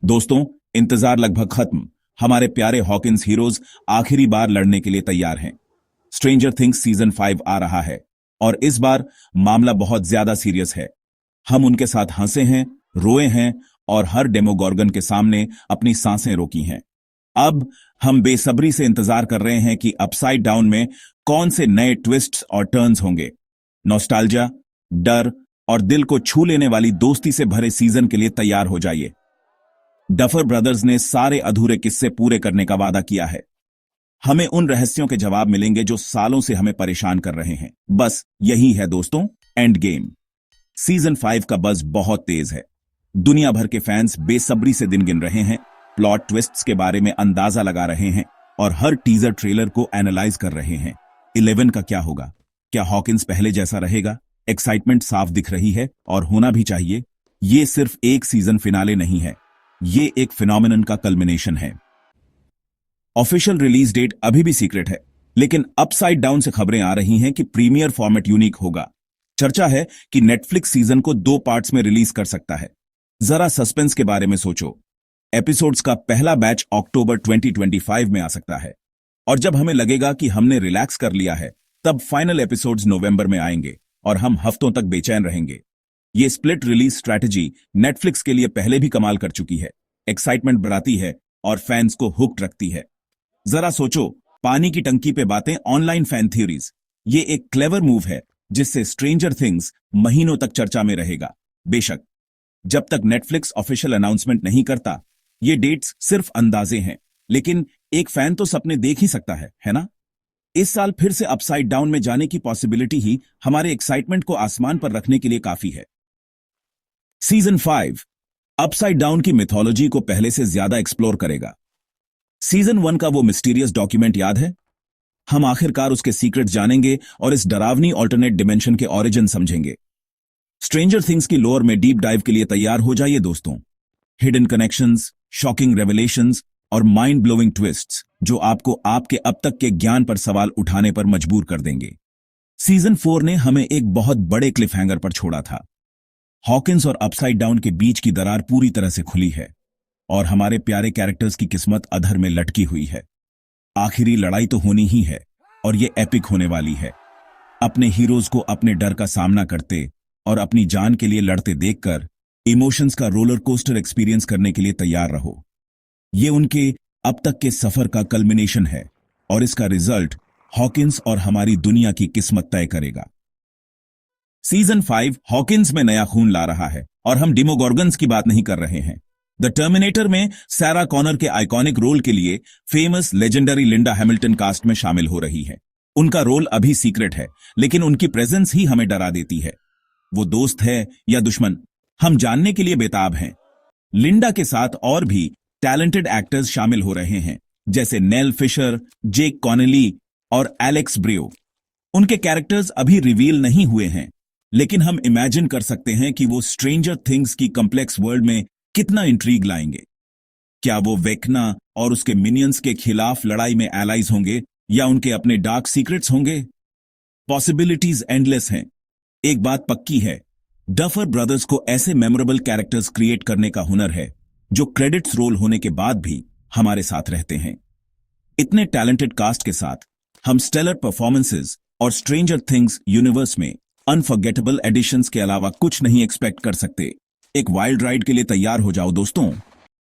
दोस्तों, इंतजार लगभग खत्म। हमारे प्यारे हॉकिंस हीरोज आखिरी बार लड़ने के लिए तैयार हैं। स्ट्रेंजर थिंग्स सीजन 5 आ रहा है और इस बार मामला बहुत ज्यादा सीरियस है। हम उनके साथ हंसे हैं, रोए हैं और हर डेमोगॉर्गन के सामने अपनी सांसें रोकी हैं। अब हम बेसब्री से इंतजार कर रहे हैं कि अपसाइड डाउन में कौन से नए ट्विस्ट्स और टर्न्स होंगे। नॉस्टैल्जिया, डर और दिल को छू लेने वाली दोस्ती से भरे सीजन के लिए तैयार हो जाइए। डफर ब्रदर्स ने सारे अधूरे किस्से पूरे करने का वादा किया है। हमें उन रहस्यों के जवाब मिलेंगे जो सालों से हमें परेशान कर रहे हैं। बस यही है दोस्तों, एंड गेम। सीजन 5 का बज़ बहुत तेज है। दुनिया भर के फैंस बेसब्री से दिन गिन रहे हैं, प्लॉट ट्विस्ट्स के बारे में अंदाजा लगा रहे हैं और हर टीजर ट्रेलर को एनालाइज कर रहे हैं। 11 का क्या होगा? क्या हॉकिंस पहले जैसा रहेगा? एक्साइटमेंट साफ दिख रही है और होना भी चाहिए। ये सिर्फ एक सीजन फिनाले नहीं है, ये एक फिनोमिनन का कल्मिनेशन है। ऑफिशियल रिलीज डेट अभी भी सीक्रेट है, लेकिन अपसाइड डाउन से खबरें आ रही हैं कि प्रीमियर फॉर्मेट यूनिक होगा। चर्चा है कि नेटफ्लिक्स सीजन को 2 पार्ट्स में रिलीज कर सकता है। जरा सस्पेंस के बारे में सोचो। एपिसोड्स का पहला बैच अक्टूबर 2025 में आ सकता है और जब हमें लगेगा कि हमने रिलैक्स कर लिया है, तब फाइनल एपिसोड्स नवंबर में आएंगे और हम हफ्तों तक बेचैन रहेंगे। ये स्प्लिट रिलीज स्ट्रैटेजी नेटफ्लिक्स के लिए पहले भी कमाल कर चुकी है। एक्साइटमेंट बढ़ाती है और फैंस को हुक्ड रखती है। जरा सोचो, पानी की टंकी पे बातें, ऑनलाइन फैन थ्योरीज। ये एक क्लेवर मूव है जिससे स्ट्रेंजर थिंग्स महीनों तक चर्चा में रहेगा। बेशक जब तक नेटफ्लिक्स ऑफिशियल अनाउंसमेंट नहीं करता, ये डेट्स सिर्फ अंदाजे हैं, लेकिन एक फैन तो सपने देख ही सकता है ना? इस साल फिर से अपसाइड डाउन में जाने की पॉसिबिलिटी ही हमारे एक्साइटमेंट को आसमान पर रखने के लिए काफी है। सीजन 5 अपसाइड डाउन की मिथोलॉजी को पहले से ज्यादा एक्सप्लोर करेगा। सीजन 1 का वो मिस्टीरियस डॉक्यूमेंट याद है? हम आखिरकार उसके सीक्रेट जानेंगे और इस डरावनी ऑल्टरनेट डिमेंशन के ओरिजिन समझेंगे। स्ट्रेंजर थिंग्स की लोर में डीप डाइव के लिए तैयार हो जाइए दोस्तों। हिडन कनेक्शंस, शॉकिंग रेवलेशंस और माइंड ब्लोइंग ट्विस्ट्स जो आपको आपके अब तक के ज्ञान पर सवाल उठाने पर मजबूर कर देंगे। सीजन 4 ने हमें एक बहुत बड़े क्लिफ हैंगर पर छोड़ा था। हॉकिंस और अपसाइड डाउन के बीच की दरार पूरी तरह से खुली है और हमारे प्यारे कैरेक्टर्स की किस्मत अधर में लटकी हुई है। आखिरी लड़ाई तो होनी ही है और ये एपिक होने वाली है। अपने हीरोज को अपने डर का सामना करते और अपनी जान के लिए लड़ते देखकर इमोशंस का रोलर कोस्टर एक्सपीरियंस करने के लिए तैयार रहो। ये उनके अब तक के सफर का कल्मिनेशन है और इसका रिजल्ट हॉकिंस और हमारी दुनिया की किस्मत तय करेगा। सीजन 5 हॉकिंस में नया खून ला रहा है और हम डेमोगॉर्गन्स की बात नहीं कर रहे हैं। द टर्मिनेटर में सारा कॉनर के आइकॉनिक रोल के लिए famous legendary Linda Hamilton cast में शामिल हो रही है। उनका रोल अभी सीक्रेट है, लेकिन उनकी प्रेजेंस ही हमें डरा देती है। वो दोस्त है या दुश्मन, हम जानने के लिए बेताब हैं। लिंडा के साथ और भी टैलेंटेड एक्टर्स शामिल हो रहे हैं, जैसे नेल फिशर, जेक कॉनेली और एलेक्स ब्रियो। उनके कैरेक्टर्स अभी रिवील नहीं हुए हैं, लेकिन हम इमेजिन कर सकते हैं कि वो स्ट्रेंजर थिंग्स की कॉम्प्लेक्स वर्ल्ड में कितना इंट्रीग लाएंगे। क्या वो वेक्ना और उसके मिनियंस के खिलाफ लड़ाई में एलाइज होंगे या उनके अपने डार्क सीक्रेट्स होंगे? पॉसिबिलिटीज एंडलेस हैं। एक बात पक्की है, डफर ब्रदर्स को ऐसे मेमोरेबल कैरेक्टर्स क्रिएट करने का हुनर है जो क्रेडिट्स रोल होने के बाद भी हमारे साथ रहते हैं। इतने टैलेंटेड कास्ट के साथ हम स्टेलर परफॉर्मेंसेस और स्ट्रेंजर थिंग्स यूनिवर्स में अनफॉरगेटेबल एडिशंस के अलावा कुछ नहीं एक्सपेक्ट कर सकते। एक वाइल्ड राइड के लिए तैयार हो जाओ दोस्तों।